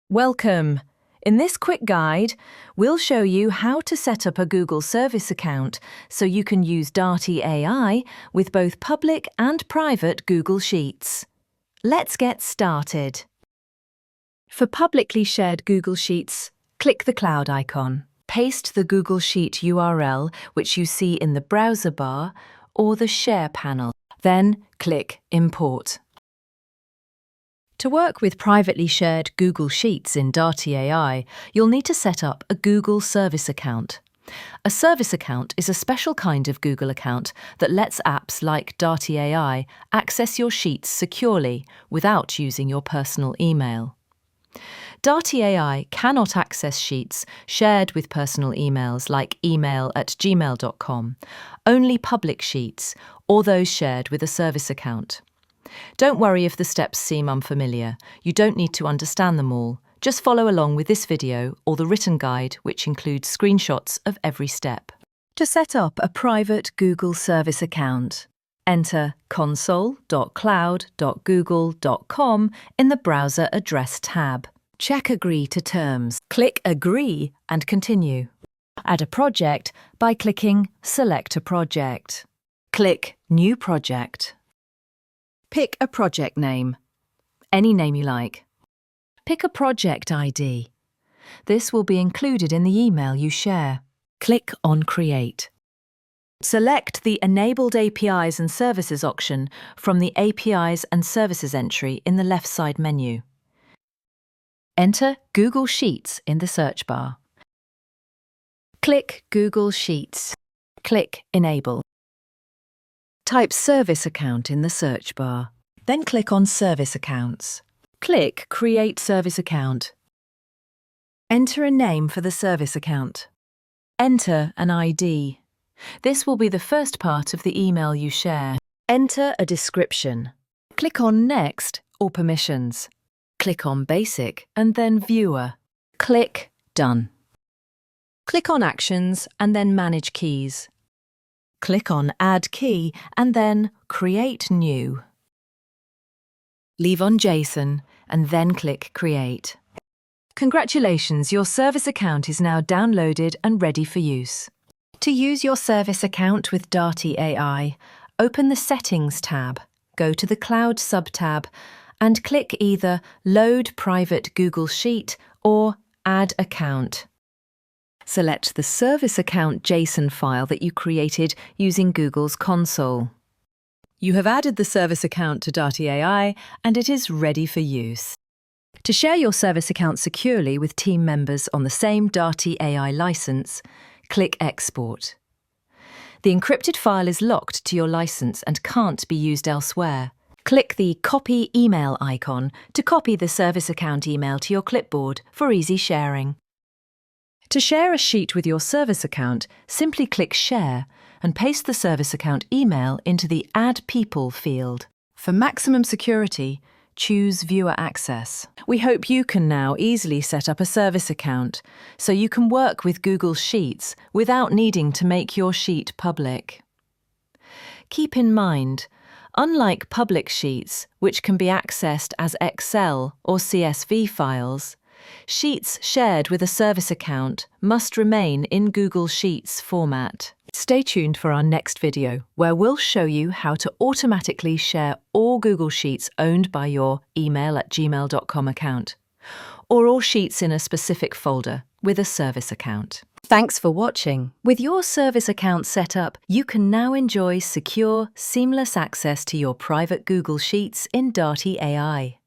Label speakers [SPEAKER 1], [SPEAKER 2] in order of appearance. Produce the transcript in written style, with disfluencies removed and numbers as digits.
[SPEAKER 1] Welcome! In this quick guide, we'll show you how to set up a Google Service account so you can use Darty-Ai with both public and private Google Sheets. Let's get started. For publicly shared Google Sheets, click the cloud icon. Paste the Google Sheet URL, which you see in the browser bar, or the Share panel. Then click Import. To work with privately shared Google Sheets in Darty-Ai, you'll need to set up a Google Service account. A service account is a special kind of Google account that lets apps like Darty-Ai access your sheets securely without using your personal email. Darty-Ai cannot access sheets shared with personal emails like email@gmail.com, only public sheets or those shared with a service account. Don't worry if the steps seem unfamiliar. You don't need to understand them all. Just follow along with this video or the written guide, which includes screenshots of every step. To set up a private Google Service account, enter console.cloud.google.com in the Browser Address tab. Check Agree to Terms. Click Agree and Continue. Add a project by clicking Select a Project. Click New Project. Pick a project name, any name you like. Pick a project ID. This will be included in the email you share. Click on Create. Select the Enabled APIs and Services option from the APIs and Services entry in the left side menu. Enter Google Sheets in the search bar. Click Google Sheets. Click Enable. Type Service Account in the search bar. Then click on Service Accounts. Click Create Service Account. Enter a name for the service account. Enter an ID. This will be the first part of the email you share. Enter a description. Click on Next or Permissions. Click on Basic and then Viewer. Click Done. Click on Actions and then Manage Keys. Click on Add Key and then Create New. Leave on JSON and then click Create. Congratulations, your service account is now downloaded and ready for use. To use your service account with Darty-Ai, open the Settings tab, go to the Cloud sub-tab and click either Load Private Google Sheet or Add Account. Select the service account JSON file that you created using Google's console. You have added the service account to Darty-Ai and it is ready for use. To share your service account securely with team members on the same Darty-Ai license, click Export. The encrypted file is locked to your license and can't be used elsewhere. Click the Copy Email icon to copy the service account email to your clipboard for easy sharing. To share a sheet with your service account, simply click Share and paste the service account email into the Add People field. For maximum security, choose Viewer Access. We hope you can now easily set up a service account so you can work with Google Sheets without needing to make your sheet public. Keep in mind, unlike public sheets, which can be accessed as Excel or CSV files, sheets shared with a service account must remain in Google Sheets format. Stay tuned for our next video, where we'll show you how to automatically share all Google Sheets owned by your email@gmail.com account, or all sheets in a specific folder with a service account. Thanks for watching. With your service account set up, you can now enjoy secure, seamless access to your private Google Sheets in Darty-Ai.